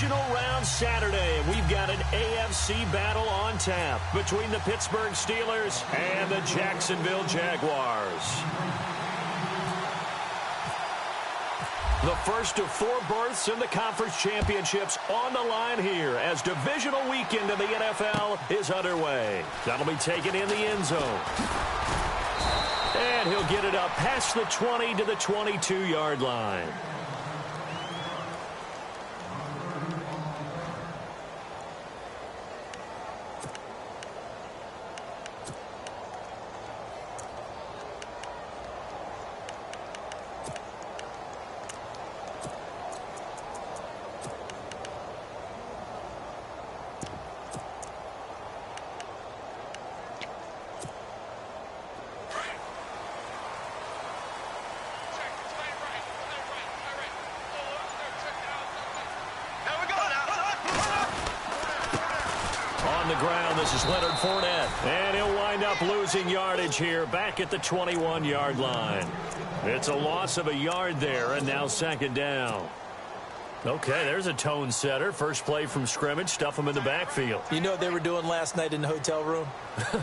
divisional round Saturday, and we've got an AFC battle on tap between the Pittsburgh Steelers and the Jacksonville Jaguars. The first of 4 berths in the conference championships on the line here as divisional weekend in the NFL is underway. That'll be taken in the end zone. And he'll get it up past the 20 to the 22-yard line. This is Leonard Fournette, and he'll wind up losing yardage here back at the 21-yard line. It's a loss of a yard there, and now second down. Okay, there's a tone setter. First play from scrimmage, stuff them in the backfield. You know what they were doing last night in the hotel room?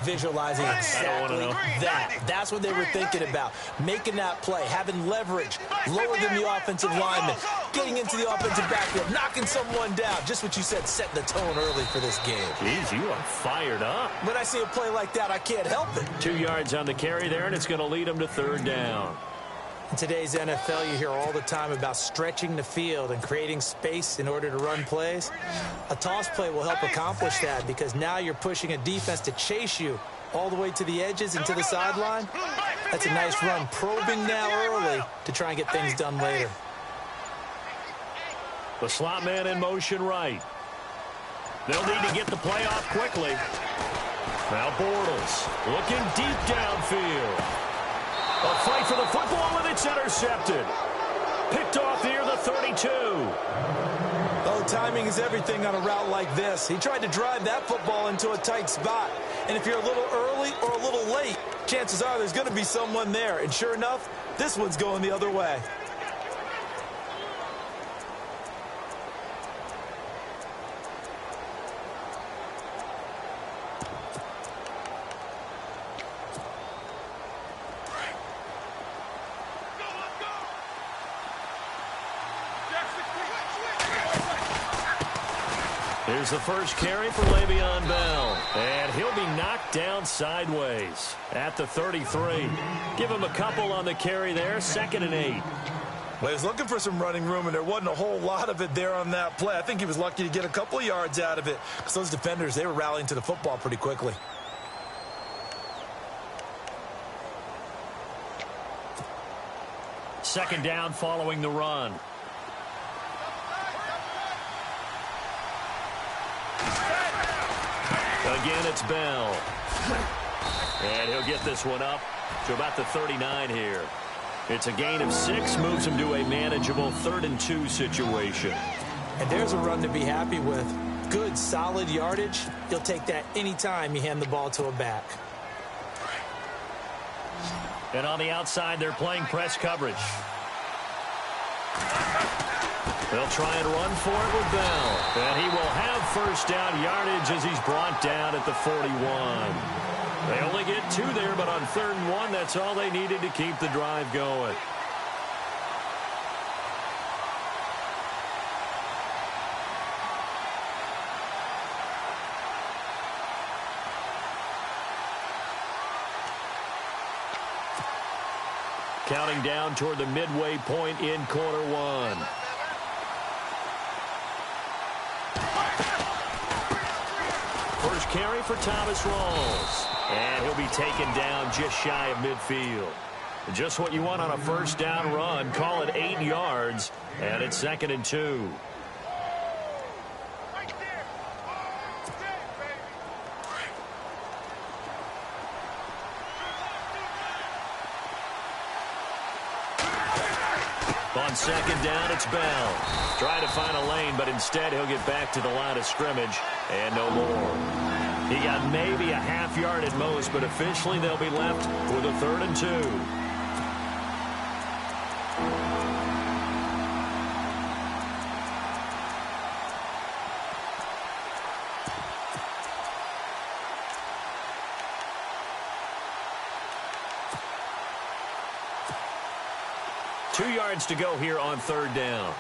Visualizing exactly that. That's what they were thinking about. Making that play, having leverage, lower than the offensive lineman, getting into the offensive backfield, knocking someone down. Just what you said, setting the tone early for this game. Jeez, you are fired up. When I see a play like that, I can't help it. 2 yards on the carry there, and it's going to lead them to third down. In today's NFL, you hear all the time about stretching the field and creating space in order to run plays. A toss play will help accomplish that because now you're pushing a defense to chase you all the way to the edges and to the sideline. That's a nice run, probing now early to try and get things done later. The slot man in motion right. They'll need to get the play off quickly. Now Bortles looking deep downfield. A fight for the football, and it's intercepted. Picked off near the 32. Oh, timing is everything on a route like this. He tried to drive that football into a tight spot. And if you're a little early or a little late, chances are there's going to be someone there. And sure enough, this one's going the other way. Here's the first carry for Le'Veon Bell. And he'll be knocked down sideways at the 33. Give him a couple on the carry there, 2nd and 8. Well, he was looking for some running room, and there wasn't a whole lot of it there on that play. I think he was lucky to get a couple of yards out of it because those defenders, they were rallying to the football pretty quickly. Second down following the run. Again, it's Bell. And he'll get this one up to about the 39 here. It's a gain of 6, moves him to a manageable 3rd and 2 situation. And there's a run to be happy with. Good, solid yardage. You'll take that anytime you hand the ball to a back. And on the outside, they're playing press coverage. They'll try and run for it with Bell. And he will have first down yardage as he's brought down at the 41. They only get 2 there, but on 3rd and 1, that's all they needed to keep the drive going. Counting down toward the midway point in quarter 1. First carry for Thomas Rawls. And he'll be taken down just shy of midfield. Just what you want on a first down run. Call it 8 yards. And it's 2nd and 2. On second down, it's Bell. Trying to find a lane, but instead he'll get back to the line of scrimmage and no more. He got maybe a half yard at most, but officially they'll be left with a 3rd and 2. 2 yards to go here on 3rd down.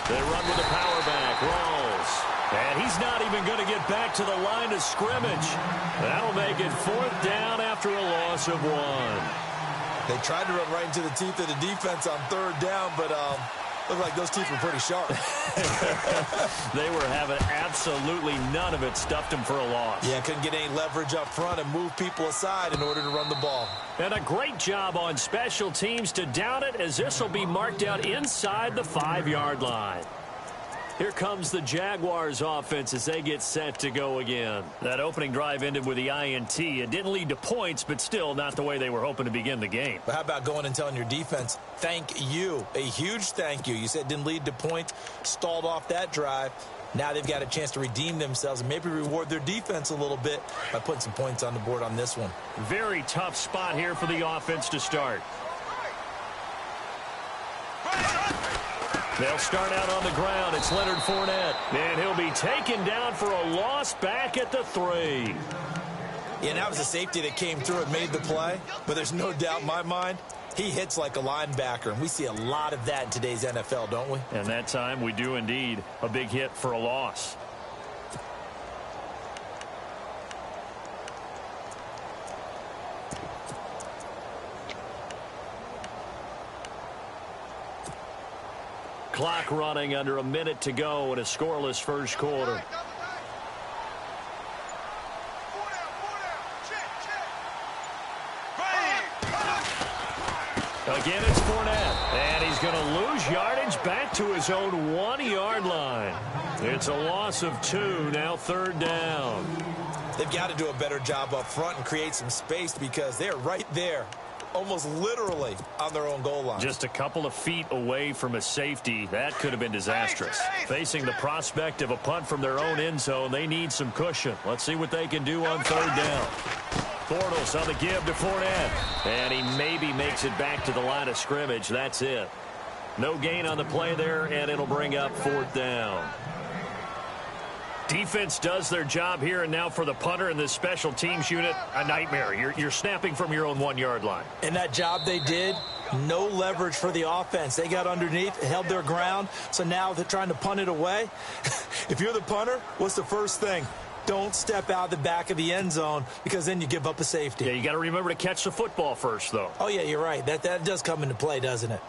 They run with the power back. Rawls. And he's not even going to get back to the line of scrimmage. That'll make it 4th down after a loss of 1. They tried to run right into the teeth of the defense on 3rd down, but looked like those teeth were pretty sharp. They were having absolutely none of it. Stuffed him for a loss. Yeah, couldn't get any leverage up front and move people aside in order to run the ball. And a great job on special teams to down it, as this will be marked out inside the 5-yard line. Here comes the Jaguars offense as they get set to go again. That opening drive ended with the INT. It didn't lead to points, but still not the way they were hoping to begin the game. But how about going and telling your defense, thank you, a huge thank you. You said it didn't lead to points, stalled off that drive. Now they've got a chance to redeem themselves and maybe reward their defense a little bit by putting some points on the board on this one. Very tough spot here for the offense to start. They'll start out on the ground. It's Leonard Fournette. And he'll be taken down for a loss back at the 3. Yeah, and that was a safety that came through and made the play. But there's no doubt in my mind, he hits like a linebacker. And we see a lot of that in today's NFL, don't we? And that time we do indeed. A big hit for a loss. Clock running, under a minute to go in a scoreless first quarter. Again, it's Fournette. And he's going to lose yardage back to his own 1-yard line. It's a loss of 2, now 3rd down. They've got to do a better job up front and create some space because they're right there, almost literally on their own goal line. Just a couple of feet away from a safety. That could have been disastrous. Facing the prospect of a punt from their own end zone, they need some cushion. Let's see what they can do on 3rd down. Bortles on the give to Fournette. And he maybe makes it back to the line of scrimmage. That's it. No gain on the play there, and it'll bring up 4th down. Defense does their job here, and now for the punter in this special teams unit, a nightmare. You're snapping from your own 1-yard line. And that job they did, no leverage for the offense. They got underneath, held their ground, so now they're trying to punt it away. If you're the punter, what's the first thing? Don't step out the back of the end zone, because then you give up a safety. Yeah, you got to remember to catch the football first, though. Oh, yeah, you're right. That does come into play, doesn't it?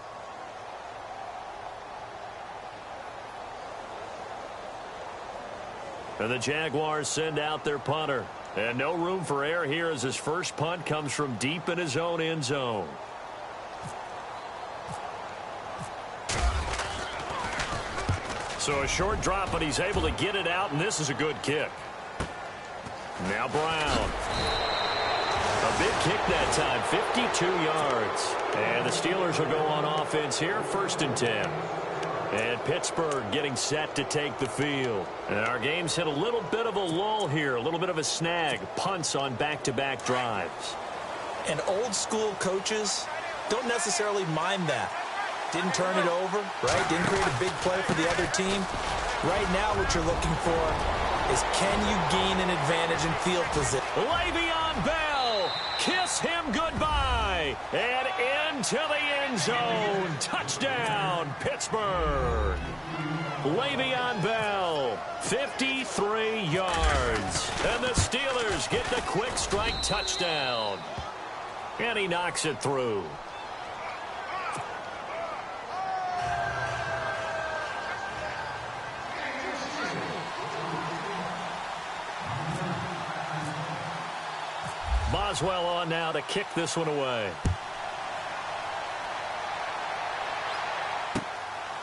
And the Jaguars send out their punter. And no room for error here as his first punt comes from deep in his own end zone. So a short drop, but he's able to get it out, and this is a good kick. Now Brown. A big kick that time, 52 yards. And the Steelers will go on offense here, 1st and 10. And Pittsburgh getting set to take the field. And our game's hit a little bit of a lull here, a little bit of a snag. Punts on back-to-back drives. And old-school coaches don't necessarily mind that. Didn't turn it over, right? Didn't create a big play for the other team. Right now what you're looking for is, can you gain an advantage in field position? Le'Veon Bell, kiss him goodbye. And into the end zone. Touchdown, Pittsburgh. Le'Veon Bell, 53 yards. And the Steelers get the quick strike touchdown. And he knocks it through. Boswell on now to kick this one away.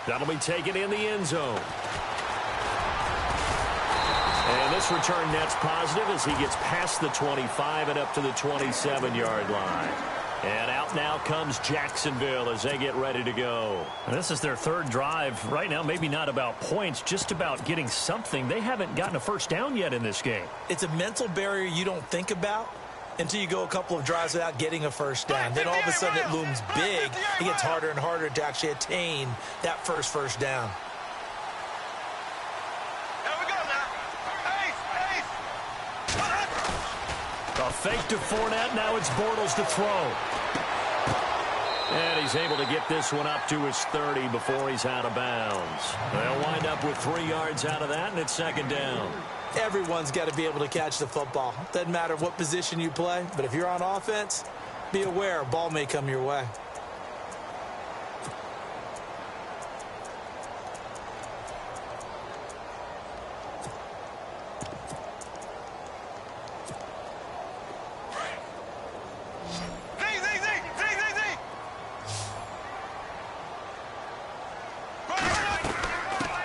That'll be taken in the end zone. And this return net's positive as he gets past the 25 and up to the 27-yard line. And out now comes Jacksonville as they get ready to go. And this is their 3rd drive. Right now, maybe not about points, just about getting something. They haven't gotten a first down yet in this game. It's a mental barrier you don't think about until you go a couple of drives without getting a first down. Then all of a sudden it looms big. It gets harder and harder to actually attain that first down. A fake to Fournette. Now it's Bortles to throw. And he's able to get this one up to his 30 before he's out of bounds. They'll wind up with 3 yards out of that, and it's second down. Everyone's got to be able to catch the football. Doesn't matter what position you play, but if you're on offense, be aware a ball may come your way.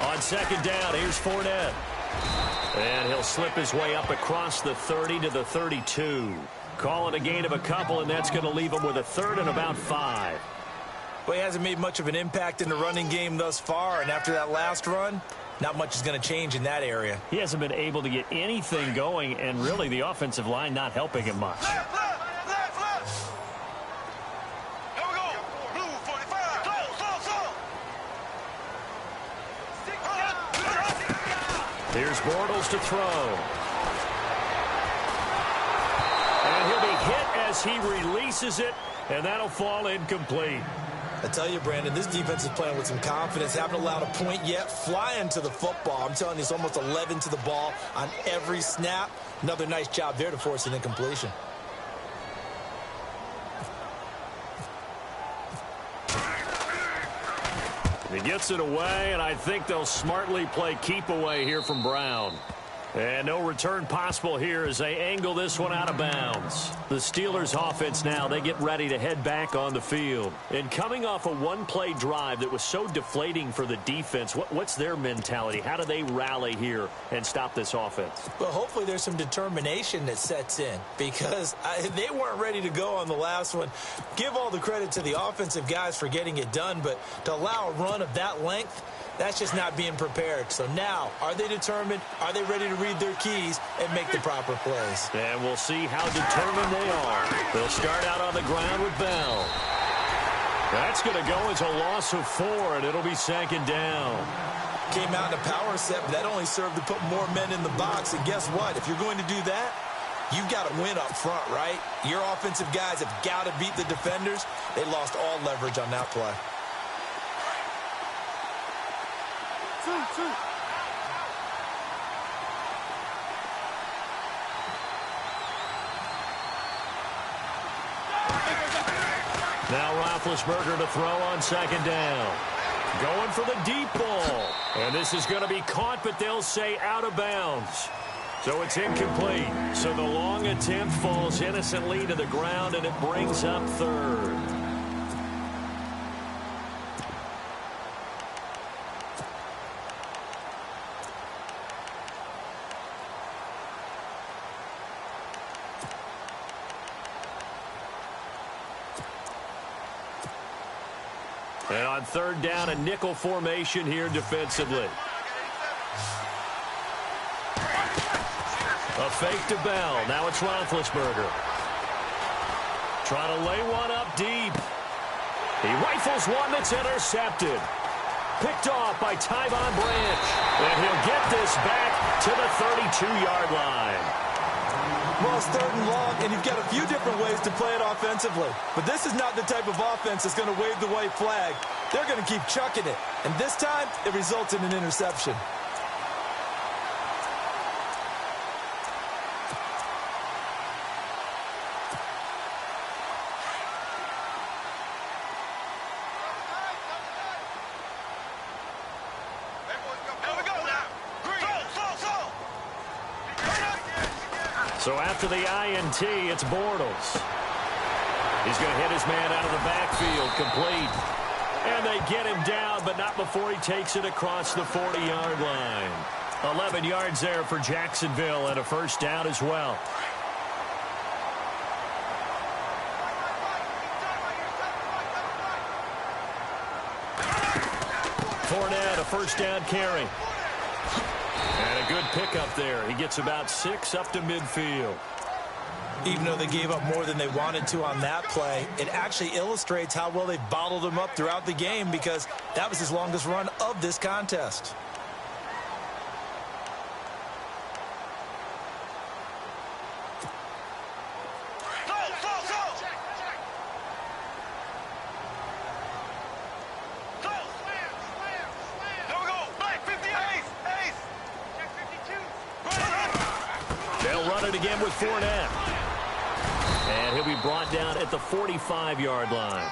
On second down, here's Fournette. And he'll slip his way up across the 30 to the 32. Call it a gain of a couple, and that's going to leave him with a 3rd and about 5. Well, he hasn't made much of an impact in the running game thus far, and after that last run, not much is going to change in that area. He hasn't been able to get anything going, and really the offensive line not helping him much. Here's Bortles to throw. And he'll be hit as he releases it, and that'll fall incomplete. I tell you, Brandon, this defense is playing with some confidence. Haven't allowed a point yet. Flying to the football. I'm telling you, it's almost 11 to the ball on every snap. Another nice job there to force an incompletion. He gets it away, and I think they'll smartly play keep away here from Brown. And no return possible here as they angle this one out of bounds. The Steelers offense now, they get ready to head back on the field. And coming off a one-play drive that was so deflating for the defense, what's their mentality? How do they rally here and stop this offense? Well, hopefully there's some determination that sets in because they weren't ready to go on the last one. Give all the credit to the offensive guys for getting it done, but to allow a run of that length, that's just not being prepared. So now, are they determined? Are they ready to read their keys and make the proper plays? And we'll see how determined they are. They'll start out on the ground with Bell. That's going to go as a loss of 4, and it'll be second down. Came out in a power set, but that only served to put more men in the box. And guess what? If you're going to do that, you've got to win up front, right? Your offensive guys have got to beat the defenders. They lost all leverage on that play. Now Roethlisberger to throw on second down. Going for the deep ball. And this is going to be caught, but they'll say out of bounds. So it's incomplete. So the long attempt falls innocently to the ground, and it brings up 3rd. And on 3rd down, a nickel formation here defensively. A fake to Bell. Now it's Roethlisberger. Trying to lay one up deep. He rifles one that's intercepted. Picked off by Tyvon Branch. And he'll get this back to the 32-yard line. Well, it's 3rd and long, and you've got a few different ways to play it offensively. But this is not the type of offense that's going to wave the white flag. They're going to keep chucking it. And this time, it results in an interception. So after the INT, it's Bortles. He's going to hit his man out of the backfield, complete. And they get him down, but not before he takes it across the 40-yard line. 11 yards there for Jacksonville, and a first down as well. Fournette, a first down carry. And a good pickup there. He gets about 6 up to midfield. Even though they gave up more than they wanted to on that play, it actually illustrates how well they bottled him up throughout the game because that was his longest run of this contest. run it again with Fournette. And he'll be brought down at the 45-yard line.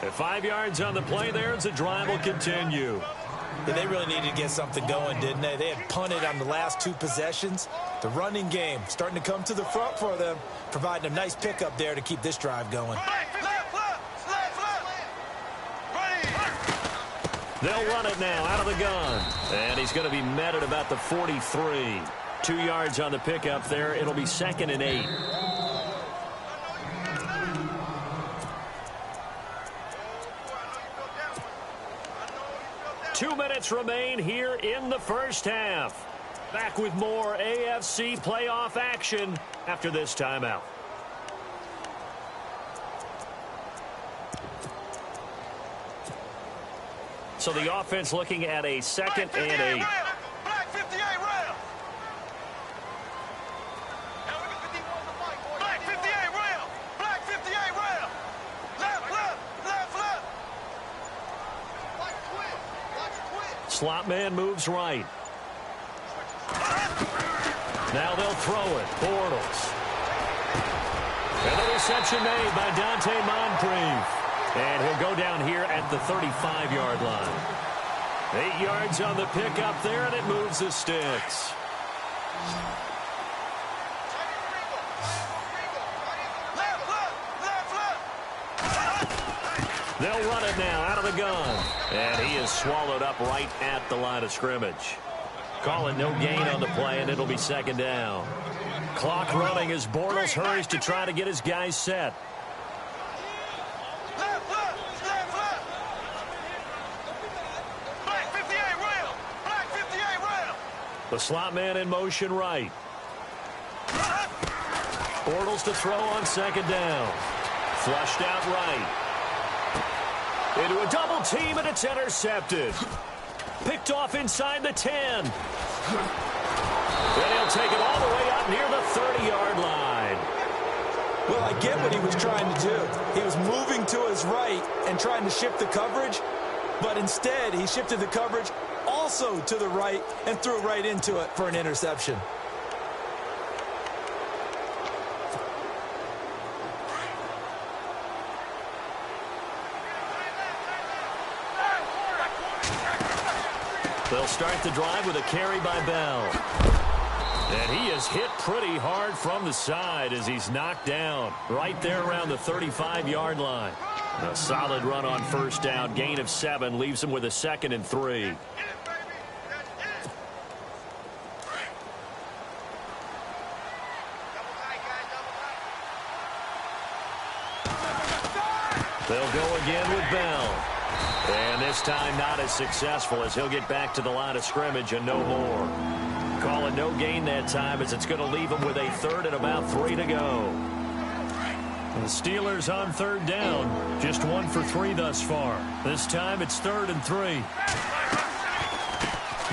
At 5 yards on the play there as the drive will continue. Yeah, they really needed to get something going, didn't they? They had punted on the last 2 possessions. The running game starting to come to the front for them, providing a nice pickup there to keep this drive going. They'll run it now out of the gun. And he's going to be met at about the 43. 2 yards on the pickup there. It'll be 2nd and 8. Two minutes remain here in the first half. Back with more AFC playoff action after this timeout. So the offense looking at a 2nd and 8. Black 58 rail. Black 58 rail. Black 58 rail. Left, left, left, left. Slot man moves right. Now they'll throw it. Bortles. And the reception made by Dante Moncrief. And he'll go down here at the 35-yard line. 8 yards on the pickup there, and it moves the sticks. They'll run it now out of the gun. And he is swallowed up right at the line of scrimmage. Call it no gain on the play, and it'll be 2nd down. Clock running as Bortles hurries to try to get his guys set. The slot man in motion right. Bortles to throw on 2nd down. Flushed out right. Into a double team, and it's intercepted. Picked off inside the 10. And he'll take it all the way up near the 30-yard line. Well, I get what he was trying to do. He was moving to his right and trying to shift the coverage, but instead he shifted the coverage also to the right and threw right into it for an interception. They'll start the drive with a carry by Bell. And he is hit pretty hard from the side as he's knocked down right there around the 35-yard line. A solid run on 1st down. Gain of 7 leaves him with a 2nd and 3. They'll go again with Bell. And this time not as successful as he'll get back to the line of scrimmage and no more. Call it no gain that time as it's going to leave him with a 3rd and about 3 to go. And the Steelers on 3rd down. Just 1 for 3 thus far. This time it's 3rd and 3.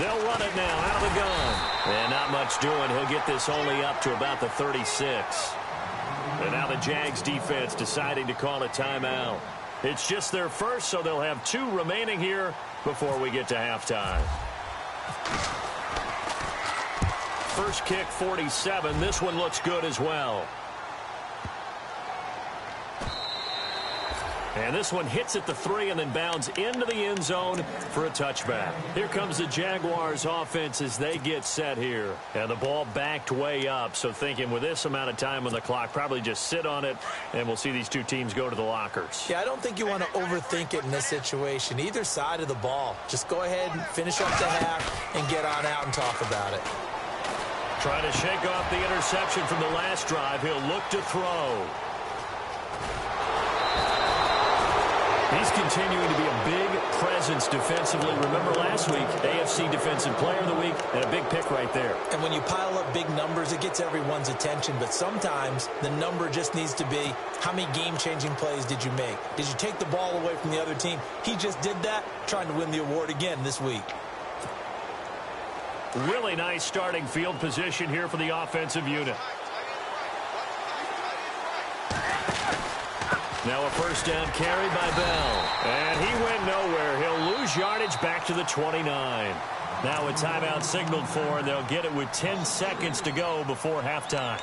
They'll run it now out of the gun. And not much doing. He'll get this only up to about the 36. And now the Jags defense deciding to call a timeout. It's just their first, so they'll have 2 remaining here before we get to halftime. First kick, 47. This one looks good as well. And this one hits at the 3 and then bounds into the end zone for a touchback. Here comes the Jaguars offense as they get set here. And the ball backed way up, so thinking with this amount of time on the clock, probably just sit on it, and we'll see these 2 teams go to the lockers. Yeah, I don't think you want to overthink it in this situation. Either side of the ball. Just go ahead and finish up the half and get on out and talk about it. Trying to shake off the interception from the last drive. He'll look to throw. He's continuing to be a big presence defensively. Remember last week, AFC Defensive Player of the Week, and a big pick right there. And when you pile up big numbers, it gets everyone's attention. But sometimes the number just needs to be, how many game-changing plays did you make? Did you take the ball away from the other team? He just did that, trying to win the award again this week. Really nice starting field position here for the offensive unit. Now a first down carry by Bell. And he went nowhere. He'll lose yardage back to the 29. Now a timeout signaled for, and they'll get it with 10 seconds to go before halftime.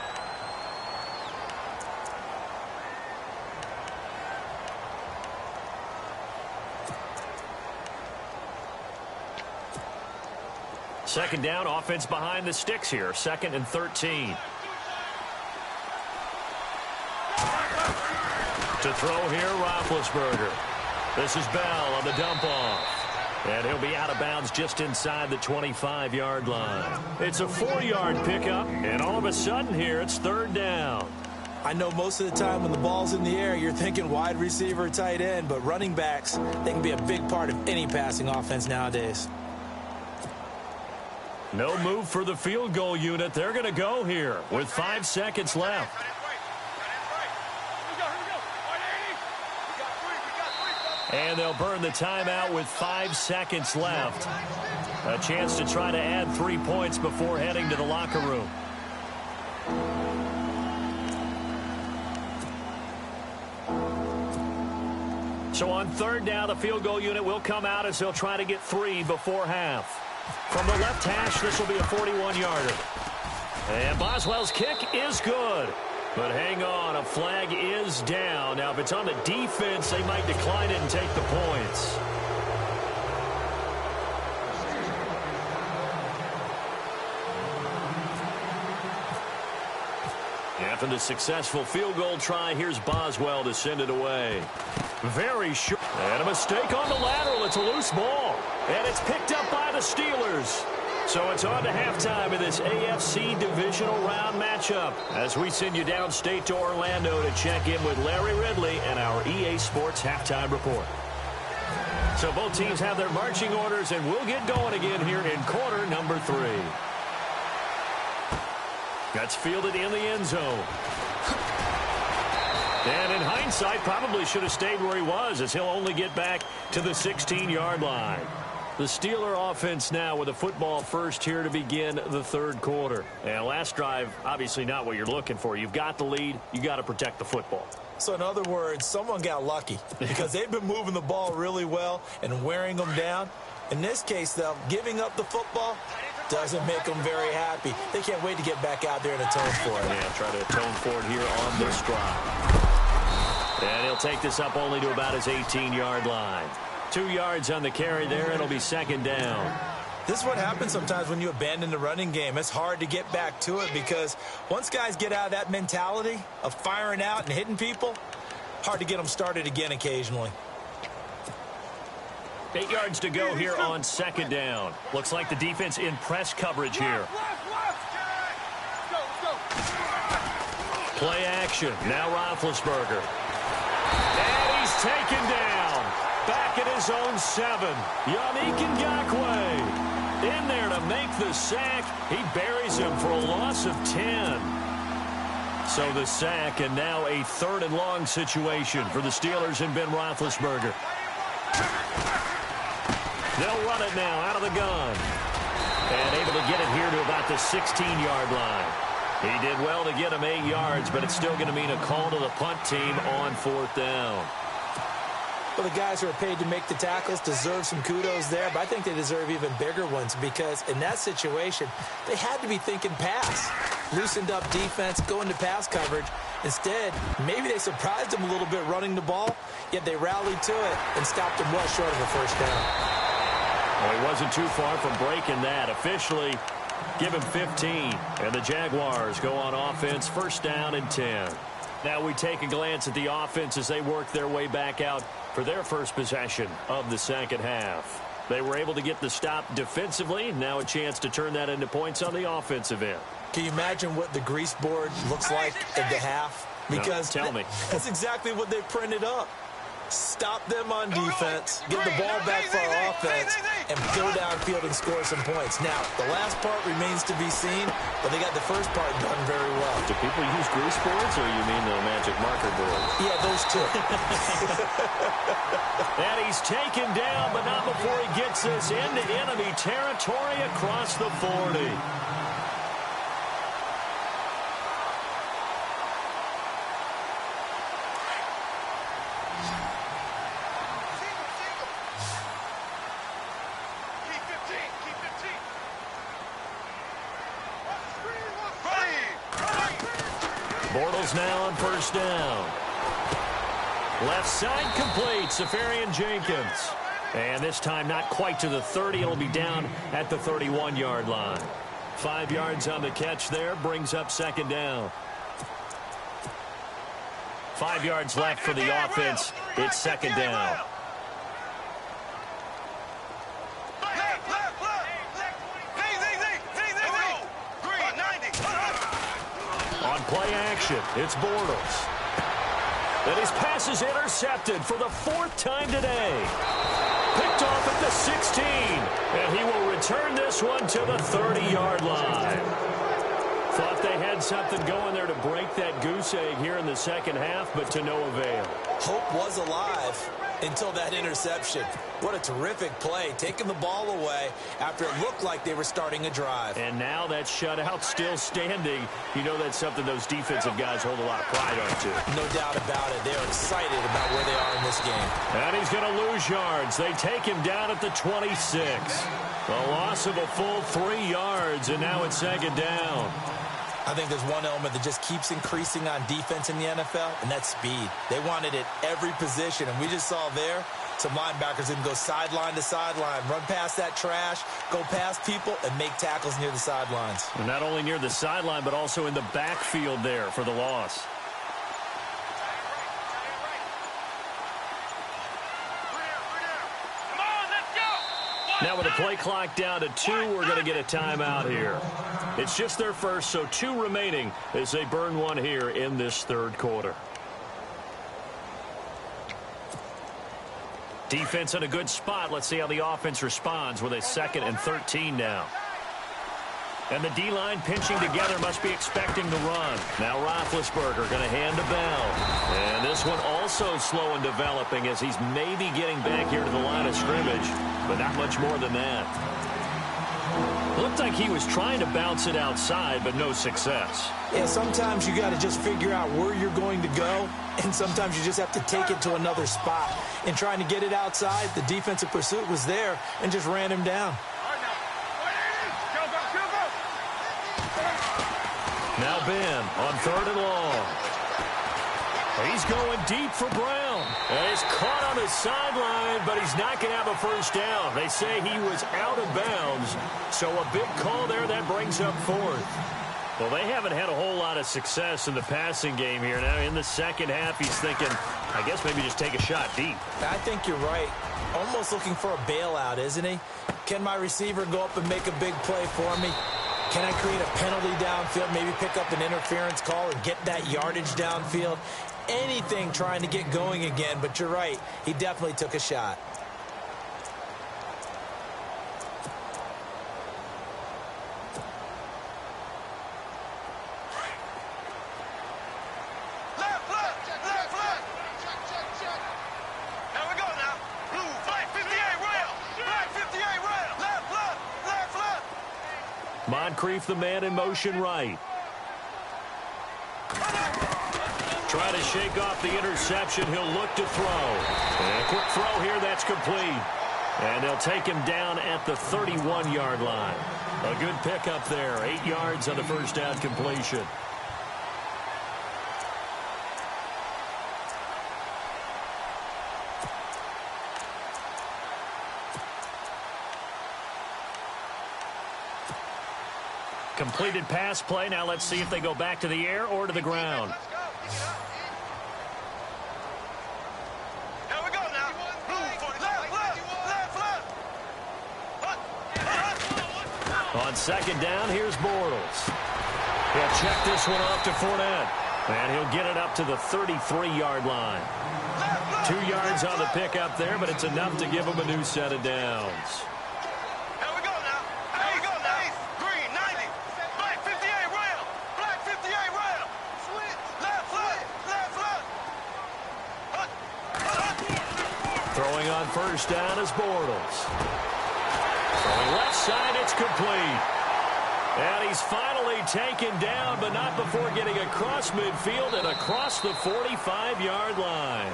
Second down, offense behind the sticks here. 2nd and 13. To throw here, Roethlisberger. This is Bell on the dump off. And he'll be out of bounds just inside the 25-yard line. It's a 4-yard pickup, and all of a sudden here, it's 3rd down. I know most of the time when the ball's in the air, you're thinking wide receiver, tight end, but running backs, they can be a big part of any passing offense nowadays. No move for the field goal unit. They're going to go here with 5 seconds left. And they'll burn the timeout with 5 seconds left. A chance to try to add 3 points before heading to the locker room. So on 3rd down, the field goal unit will come out as they'll try to get 3 before half. From the left hash, this will be a 41-yarder. And Boswell's kick is good. But hang on, a flag is down. Now, if it's on the defense, they might decline it and take the points. After the successful field goal try, here's Boswell to send it away. Very short. And a mistake on the lateral. It's a loose ball. And it's picked up by the Steelers. So it's on to halftime in this AFC divisional round matchup as we send you downstate to Orlando to check in with Larry Ridley and our EA Sports halftime report. So both teams have their marching orders, and we'll get going again here in quarter number 3. That's fielded in the end zone. And in hindsight, probably should have stayed where he was, as he'll only get back to the 16-yard line. The Steeler offense now with a football first here to begin the 3rd quarter. And last drive, obviously not what you're looking for. You've got the lead. You got to protect the football. So in other words, someone got lucky because they've been moving the ball really well and wearing them down. In this case, though, giving up the football doesn't make them very happy. They can't wait to get back out there and atone for it. Yeah, try to atone for it here on this drive. And he'll take this up only to about his 18-yard line. 2 yards on the carry there. It'll be 2nd down. This is what happens sometimes when you abandon the running game. It's hard to get back to it because once guys get out of that mentality of firing out and hitting people, hard to get them started again occasionally. 8 yards to go here on 2nd down. Looks like the defense in press coverage here. Play action. Now Roethlisberger. And he's taken down. Back at his own 7. Yannick Ngakoue in there to make the sack. He buries him for a loss of 10. So the sack, and now a 3rd and long situation for the Steelers and Ben Roethlisberger. They'll run it now out of the gun. And able to get it here to about the 16-yard line. He did well to get him 8 yards, but it's still going to mean a call to the punt team on 4th down. Well, the guys who are paid to make the tackles deserve some kudos there, but I think they deserve even bigger ones because in that situation, they had to be thinking pass. Loosened up defense, going to pass coverage. Instead, maybe they surprised them a little bit running the ball, yet they rallied to it and stopped them well short of a 1st down. Well, he wasn't too far from breaking that. Officially, give him 15. And the Jaguars go on offense, 1st down and 10. Now we take a glance at the offense as they work their way back out for their first possession of the 2nd half. They were able to get the stop defensively. Now a chance to turn that into points on the offensive end. Can you imagine what the grease board looks like at the half? Because no, tell me. That's exactly what they printed up. Stop them on defense, get the ball back for our offense, and go downfield and score some points. Now, the last part remains to be seen, but they got the first part done very well. Do people use grease boards, or you mean the magic marker board? Yeah, those two. And he's taken down, but not before he gets this into enemy territory across the 40. Keep 15. Bortles now on first down. Left side complete, Safarian Jenkins. And this time not quite to the 30. It'll be down at the 31-yard line. 5 yards on the catch there, brings up second down. 5 yards left for the offense. It's second down. On play action, it's Bortles. And his pass is intercepted for the 4th time today. Picked off at the 16. And he will return this one to the 30-yard line. Thought they had something going there to break that goose egg here in the second half, but to no avail. Hope was alive until that interception. What a terrific play, taking the ball away after it looked like they were starting a drive. And now that shutout still standing. You know that's something those defensive guys hold a lot of pride on, too. No doubt about it. They're excited about where they are in this game. And he's going to lose yards. They take him down at the 26. A loss of a full 3 yards, and now it's second down. I think there's one element that just keeps increasing on defense in the NFL, and that's speed. They want it at every position, and we just saw there some linebackers that can go sideline to sideline, run past that trash, go past people, and make tackles near the sidelines. And not only near the sideline, but also in the backfield there for the loss. Now with the play clock down to 2, we're going to get a timeout here. It's just their first, so 2 remaining as they burn one here in this third quarter. Defense in a good spot. Let's see how the offense responds with a 2nd and 13 now. And the D-line pinching together, must be expecting the run. Now Roethlisberger going to hand to Bell. And this one also slow in developing as he's maybe getting back here to the line of scrimmage, but not much more than that. Looked like he was trying to bounce it outside, but no success. Yeah, sometimes you got to just figure out where you're going to go, and sometimes you just have to take it to another spot. In trying to get it outside, the defensive pursuit was there and just ran him down. Now Ben on 3rd and long. He's going deep for Brown. And he's caught on the sideline, but he's not going to have a first down. They say he was out of bounds. So a big call there that brings up 4th. Well, they haven't had a whole lot of success in the passing game here. Now in the second half, he's thinking, I guess maybe just take a shot deep. I think you're right. Almost looking for a bailout, isn't he? Can my receiver go up and make a big play for me? Can I create a penalty downfield, maybe pick up an interference call and get that yardage downfield? Anything trying to get going again, but you're right. He definitely took a shot. Moncrief, the man in motion right. Trying to shake off the interception. He'll look to throw. And a quick throw here. That's complete. And they'll take him down at the 31-yard line. A good pickup there. 8 yards on the first down completion. Completed pass play. Now let's see if they go back to the air or to the ground. Here we go now. Left. On second down, here's Bortles. He'll check this one off to Fournette. And he'll get it up to the 33-yard line. 2 yards on the pickup there, but it's enough to give him a new set of downs. Throwing on first down is Bortles. Throwing left side, it's complete. And he's finally taken down, but not before getting across midfield and across the 45-yard line.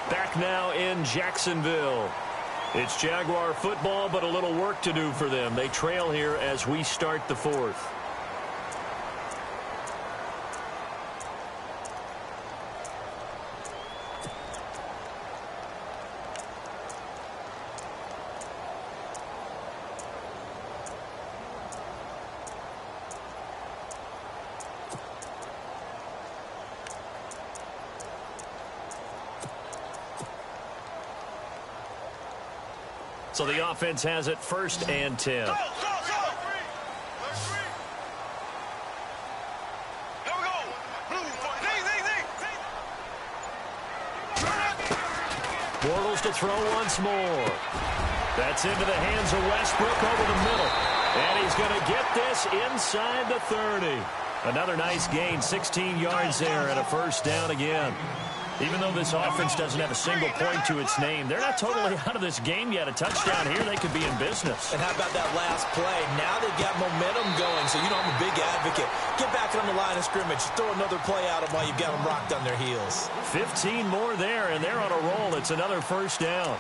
Back now in Jacksonville. It's Jaguar football, but a little work to do for them. They trail here as we start the 4th. So the offense has it 1st and 10. Go. Here we go. Blue, Bortles to throw once more. That's into the hands of Westbrook over the middle. And he's going to get this inside the 30. Another nice gain, 16 yards there and a 1st down again. Even though this offense doesn't have a single point to its name, they're not totally out of this game yet. A touchdown here, they could be in business. And how about that last play? Now they've got momentum going, so you know I'm a big advocate. Get back on the line of scrimmage. Throw another play at them while you've got them rocked on their heels. 15 more there, and they're on a roll. It's another 1st down.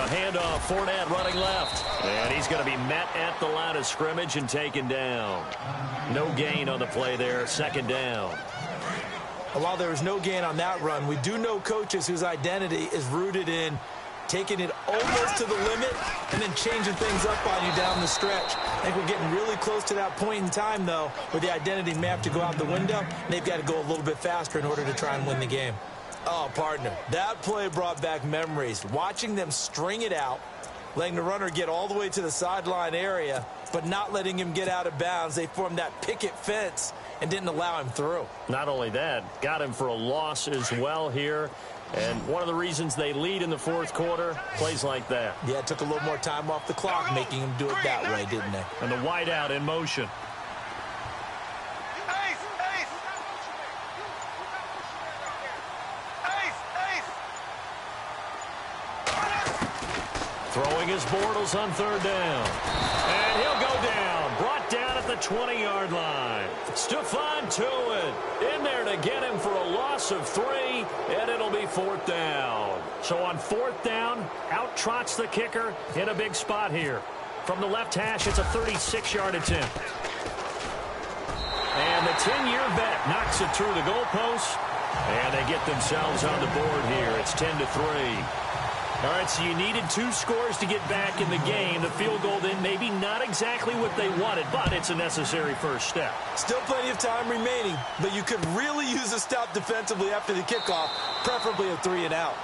Handoff, Fournette running left. And he's going to be met at the line of scrimmage and taken down. No gain on the play there, 2nd down. While there was no gain on that run, we do know coaches whose identity is rooted in taking it almost to the limit and then changing things up on you down the stretch. I think we're getting really close to that point in time, though, where the identity may have to go out the window, and they've got to go a little bit faster in order to try and win the game. Oh, partner, that play brought back memories. Watching them string it out, letting the runner get all the way to the sideline area, but not letting him get out of bounds. They formed that picket fence and didn't allow him through. Not only that, got him for a loss as well here. And one of the reasons they lead in the 4th quarter, plays like that. Yeah, it took a little more time off the clock, making him do it that way, didn't they? And the wideout in motion. Throwing his Bortles on 3rd down. And he'll go down. Brought down at the 20-yard line. Stephon Tuitt in there to get him for a loss of 3, and it'll be 4th down. So on 4th down, out trots the kicker in a big spot here. From the left hash, it's a 36-yard attempt. And the 10-year vet knocks it through the goalpost, and they get themselves on the board here. It's 10-3. All right, so you needed 2 scores to get back in the game. The field goal then maybe not exactly what they wanted, but it's a necessary 1st step. Still plenty of time remaining, but you could really use a stop defensively after the kickoff, preferably a 3-and-out.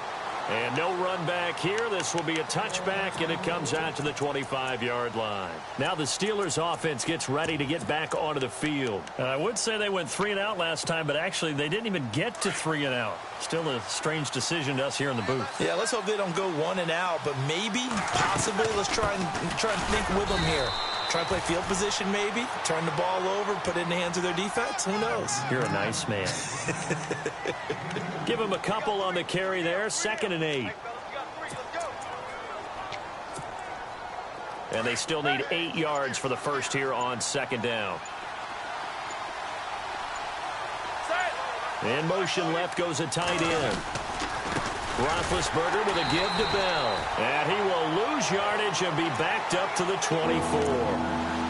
And no run back here. This will be a touchback, and it comes out to the 25-yard line. Now the Steelers' offense gets ready to get back onto the field. And I would say they went 3-and-out last time, but actually they didn't even get to 3-and-out. Still a strange decision to us here in the booth. Yeah, let's hope they don't go 1-and-out, but maybe, possibly, let's try and think with them here. Try and play field position maybe, turn the ball over, put it in the hands of their defense. Who knows? You're a nice man. Give him a couple on the carry there, 2nd and 8. And they still need 8 yards for the 1st here on 2nd down. In motion left goes a tight end. Roethlisberger with a give to Bell. And he will lose yardage and be backed up to the 24.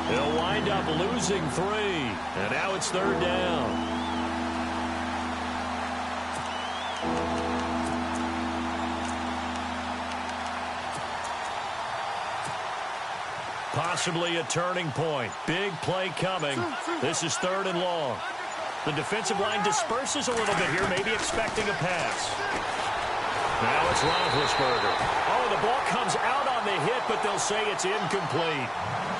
He'll wind up losing 3. And now it's 3rd down. Possibly a turning point. Big play coming. This is 3rd and long. The defensive line disperses a little bit here, maybe expecting a pass. Now it's Roethlisberger. Oh, the ball comes out on the hit, but they'll say it's incomplete.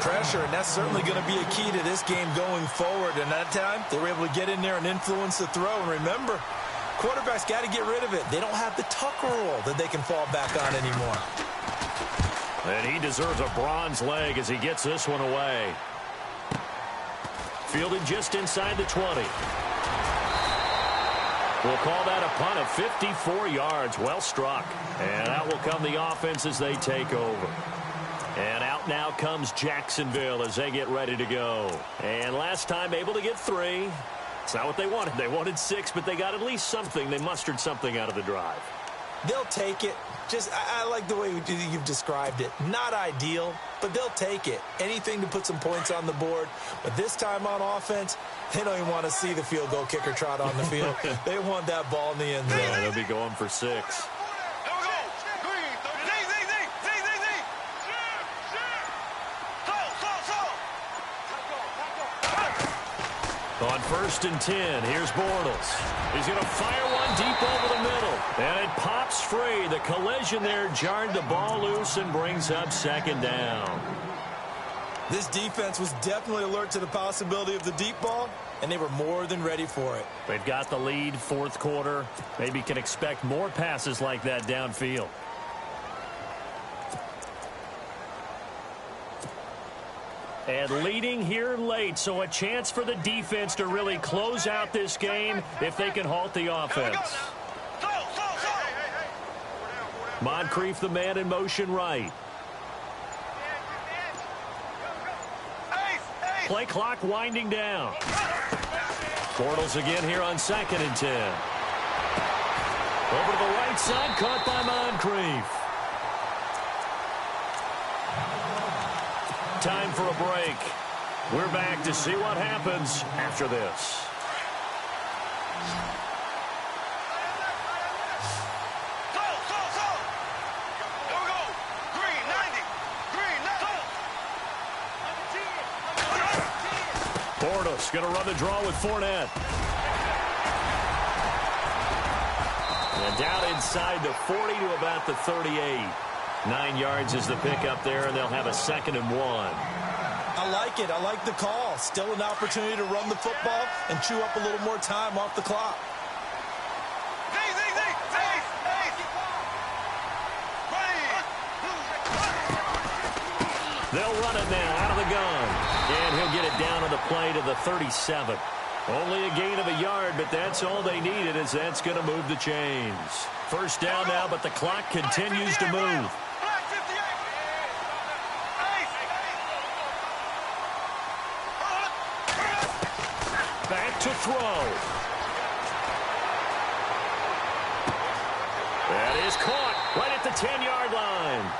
Pressure, and that's certainly going to be a key to this game going forward. And that time, they were able to get in there and influence the throw. And remember, quarterbacks got to get rid of it. They don't have the tucker roll that they can fall back on anymore. And he deserves a bronze leg as he gets this one away. Fielded just inside the 20. We'll call that a punt of 54 yards. Well struck. And out will come the offense as they take over. And out now comes Jacksonville as they get ready to go. And last time able to get 3. It's not what they wanted. They wanted 6, but they got at least something. They mustered something out of the drive. They'll take it. I like the way you've described it. Not ideal, but they'll take it. Anything to put some points on the board. But this time on offense, they don't even want to see the field goal kicker trot on the field. They want that ball in the end zone. Yeah, they'll be going for 6. On 1st and 10, here's Bortles. He's going to fire one deep over the middle. And it pops free. The collision there jarred the ball loose and brings up 2nd down. This defense was definitely alert to the possibility of the deep ball, and they were more than ready for it. They've got the lead, 4th quarter. Maybe can expect more passes like that downfield. And leading here late, so a chance for the defense to really close out this game if they can halt the offense. Moncrief, the man in motion right. Play clock winding down. Bortles again here on 2nd and 10. Over to the right side, caught by Moncrief. Time for a break. We're back to see what happens after this. Bortles going to run the draw with Fournette. And down inside the 40 to about the 38. 9 yards is the pickup there, and they'll have a 2nd and 1. I like it. I like the call. Still an opportunity to run the football and chew up a little more time off the clock. They'll run it now out of the gun. And he'll get it down on the play to the 37. Only a gain of a yard, but that's all they needed, as that's going to move the chains. 1st down now, but the clock continues to move. Back to throw. That is caught right at the 10-yard line.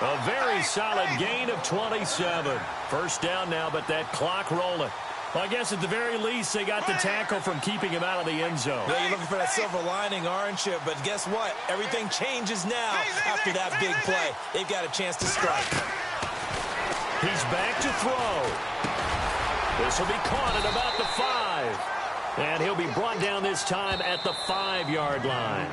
A very solid gain of 27. 1st down now, but that clock rolling. Well, I guess at the very least, they got the tackle from keeping him out of the end zone. Yeah, you're looking for that silver lining, aren't you? But guess what? Everything changes now after that big play. They've got a chance to strike. He's back to throw. This will be caught at about the 5. And he'll be brought down this time at the 5-yard line.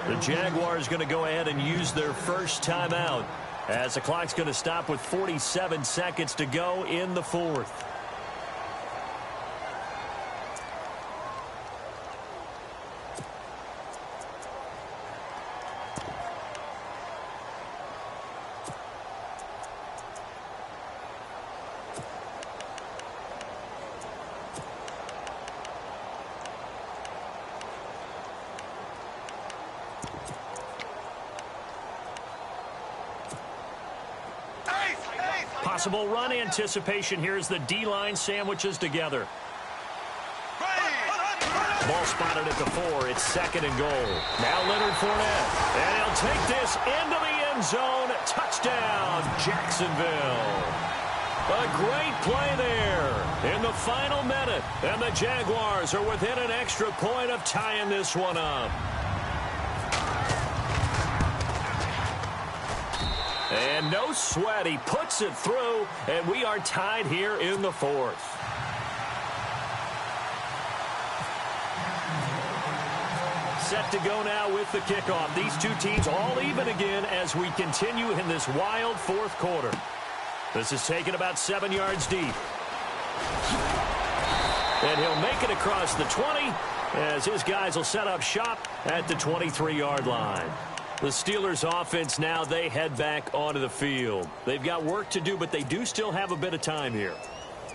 The Jaguars going to go ahead and use their first timeout, as the clock's going to stop with 47 seconds to go in the 4th. Possible run anticipation here as the D-line sandwiches together. Ball spotted at the 4. It's 2nd and goal. Now Leonard Fournette. And he'll take this into the end zone. Touchdown, Jacksonville. A great play there in the final minute. And the Jaguars are within an extra point of tying this one up. And no sweat. He puts it through, and we are tied here in the 4th. Set to go now with the kickoff. These two teams all even again as we continue in this wild 4th quarter. This is taken about 7 yards deep. And he'll make it across the 20 as his guys will set up shop at the 23-yard line. The Steelers offense now, they head back onto the field. They've got work to do, but they do still have a bit of time here.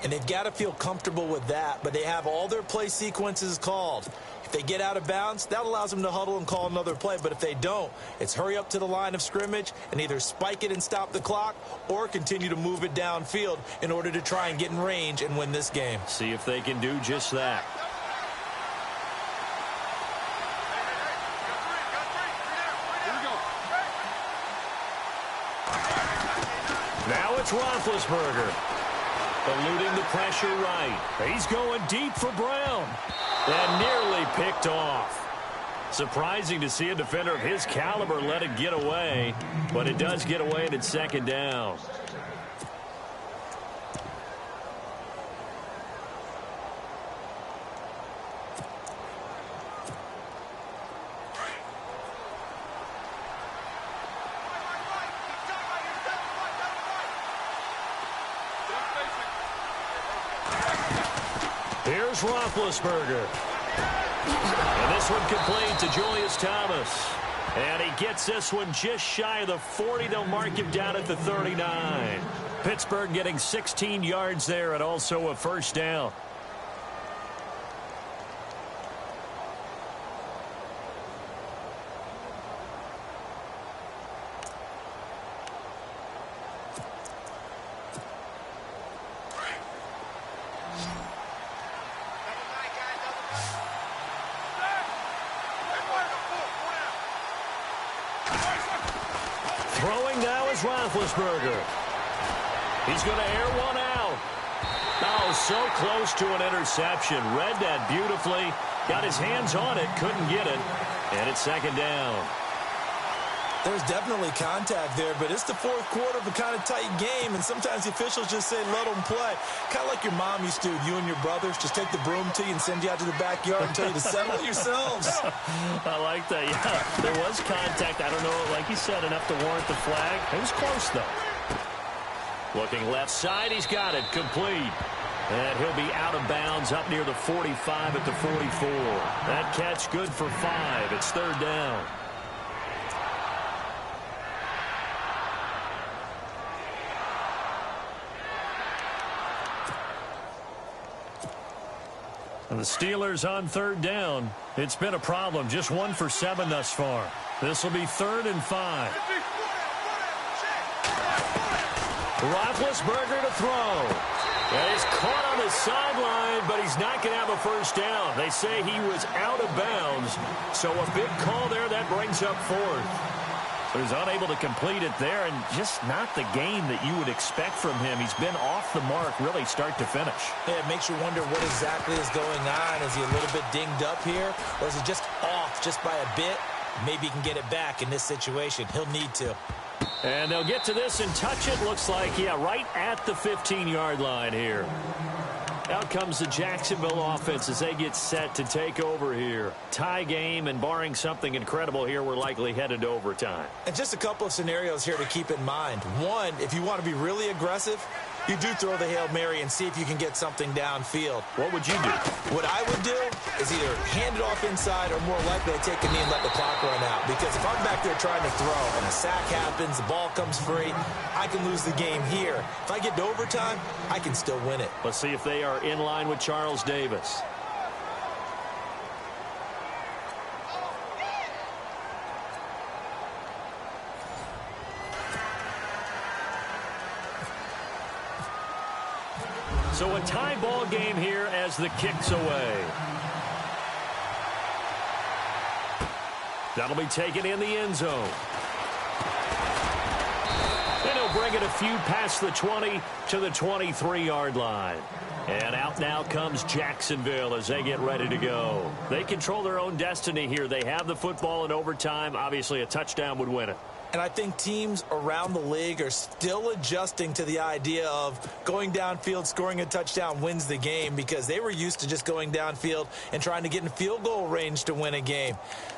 And they've got to feel comfortable with that, but they have all their play sequences called. If they get out of bounds, that allows them to huddle and call another play. But if they don't, it's hurry up to the line of scrimmage and either spike it and stop the clock or continue to move it downfield in order to try and get in range and win this game. See if they can do just that. Now it's Roethlisberger. Eluding the pressure right. He's going deep for Brown. And nearly picked off. Surprising to see a defender of his caliber let it get away. But it does get away and it's 2nd down. Roethlisberger. And this one complete to Julius Thomas. And he gets this one just shy of the 40. They'll mark him down at the 39. Pittsburgh getting 16 yards there and also a first down. Throwing now is Roethlisberger. He's going to air one out. Oh, so close to an interception. Read that beautifully. Got his hands on it. Couldn't get it. And it's second down. There's definitely contact there, but it's the fourth quarter of a kind of tight game, and sometimes the officials just say, let them play. Kind of like your mom used to, you and your brothers, just take the broom to you and send you out to the backyard and tell you to settle it yourselves. I like that. Yeah, there was contact. I don't know, like you said, enough to warrant the flag. It was close, though. Looking left side, he's got it. Complete. And he'll be out of bounds up near the 45 at the 44. That catch good for 5. It's third down. And the Steelers on third down. It's been a problem. Just 1 for 7 thus far. This will be 3rd and 5. Roethlisberger to throw. And he's caught on the sideline, but he's not going to have a first down. They say he was out of bounds. So a big call there. That brings up 4th. So he's unable to complete it there, and just not the game that you would expect from him. He's been off the mark really start to finish. Yeah, it makes you wonder what exactly is going on. Is he a little bit dinged up here, or is he just off just by a bit? Maybe he can get it back in this situation. He'll need to. And they'll get to this and touch it. Looks like, yeah, right at the 15-yard line here. Out comes the Jacksonville offense as they get set to take over here. Tie game, and barring something incredible here, we're likely headed to overtime. And just a couple of scenarios here to keep in mind. One, if you want to be really aggressive, you do throw the Hail Mary and see if you can get something downfield. What would you do? What I would do is either hand it off inside or more likely to take a knee and let the clock run out. Because if I'm back there trying to throw and a sack happens, the ball comes free, I can lose the game here. If I get to overtime, I can still win it. Let's see if they are in line with Charles Davis. So a tie ball game here as the kick's away. That'll be taken in the end zone. And he'll bring it a few past the 20 to the 23-yard line. And out now comes Jacksonville as they get ready to go. They control their own destiny here. They have the football in overtime. Obviously, a touchdown would win it. And I think teams around the league are still adjusting to the idea of going downfield, scoring a touchdown wins the game, because they were used to just going downfield and trying to get in field goal range to win a game.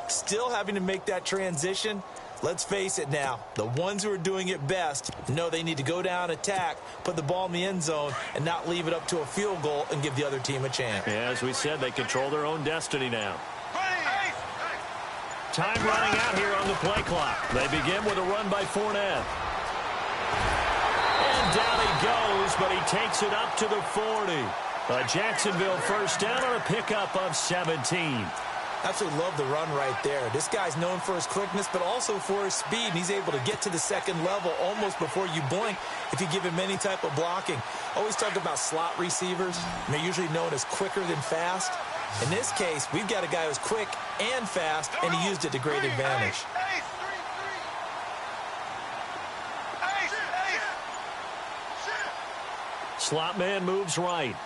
Still having to make that transition. Let's face it now, the ones who are doing it best know they need to go down, attack, put the ball in the end zone, and not leave it up to a field goal and give the other team a chance. Yeah, as we said, they control their own destiny now. Time running out here on the play clock. They begin with a run by Fournette. And down he goes, but he takes it up to the 40. A Jacksonville first down on a pickup of 17. Absolutely love the run right there. This guy's known for his quickness, but also for his speed, and he's able to get to the second level almost before you blink if you give him any type of blocking. Always talk about slot receivers, and they're usually known as quicker than fast. In this case, we've got a guy who's quick and fast, and he used it to great advantage. Slot man moves right.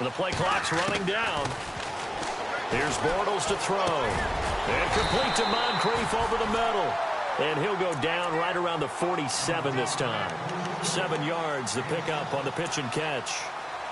The play clock's running down. Here's Bortles to throw. And complete to Moncrief over the middle. And he'll go down right around the 47 this time. 7 yards, the pickup on the pitch and catch.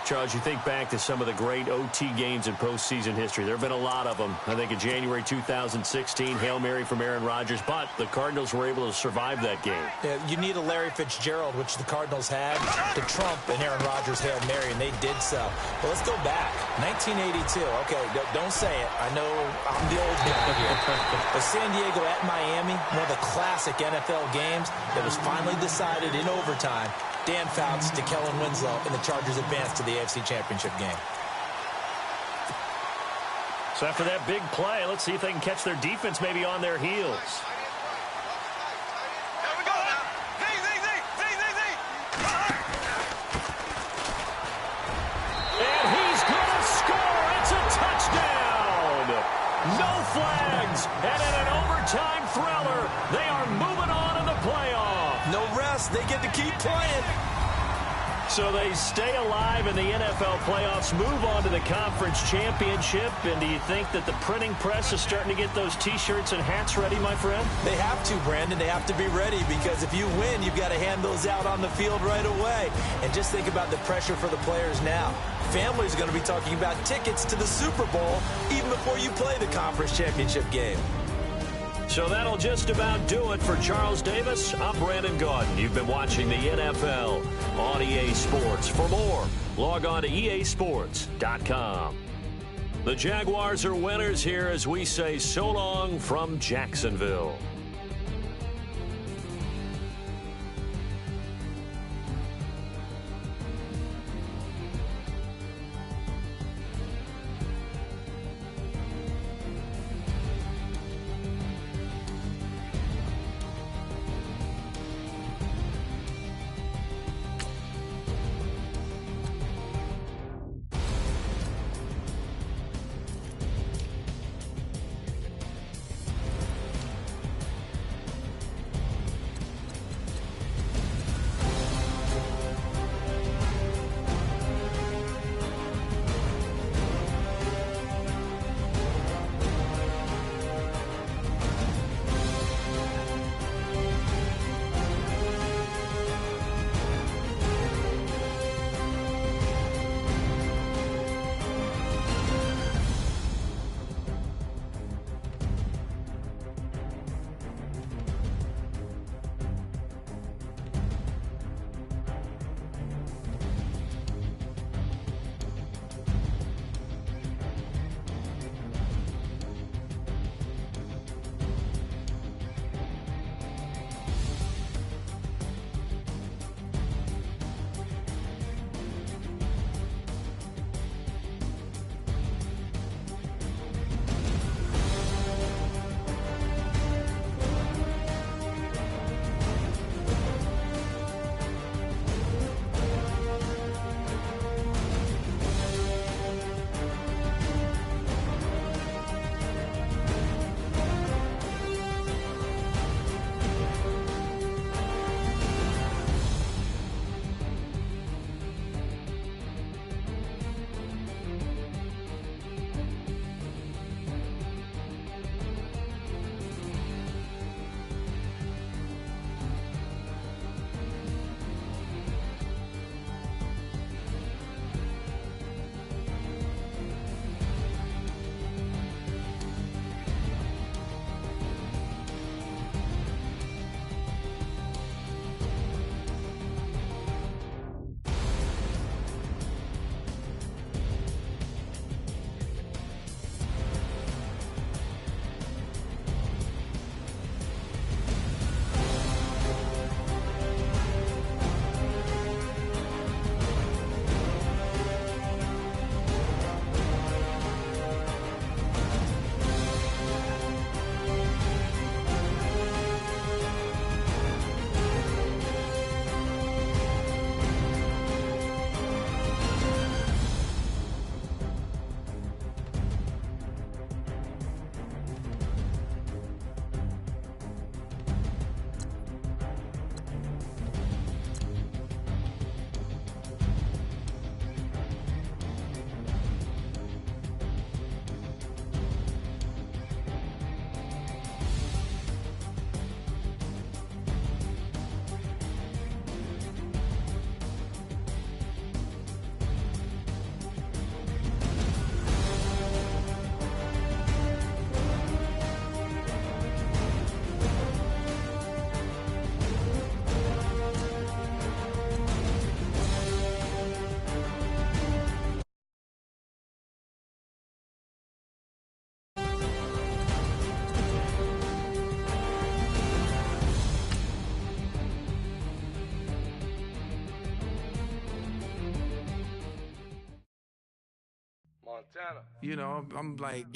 Charles, you think back to some of the great OT games in postseason history. There have been a lot of them. I think in January 2016, Hail Mary from Aaron Rodgers, but the Cardinals were able to survive that game. Yeah, you need a Larry Fitzgerald, which the Cardinals had, to trump an Aaron Rodgers Hail Mary, and they did so. But let's go back. 1982. Okay, don't say it. I know I'm the old guy here. But San Diego at Miami, one of the classic NFL games that was finally decided in overtime. Dan Fouts to Kellen Winslow, and the Chargers advance to the AFC Championship game. So after that big play, let's see if they can catch their defense maybe on their heels. Here we go now. Z. And he's going to score. It's a touchdown. No flags. And in an overtime thriller, they are moving on in the playoff. No rest. They get to keep playing. So they stay alive in the NFL playoffs, move on to the conference championship. And do you think that the printing press is starting to get those T-shirts and hats ready, my friend? They have to, Brandon. They have to be ready because if you win, you've got to hand those out on the field right away. And just think about the pressure for the players now. Families are going to be talking about tickets to the Super Bowl even before you play the conference championship game. So that'll just about do it for Charles Davis. I'm Brandon Gaudin. You've been watching the NFL on EA Sports. For more, log on to easports.com. The Jaguars are winners here as we say so long from Jacksonville. Montana. I'm like...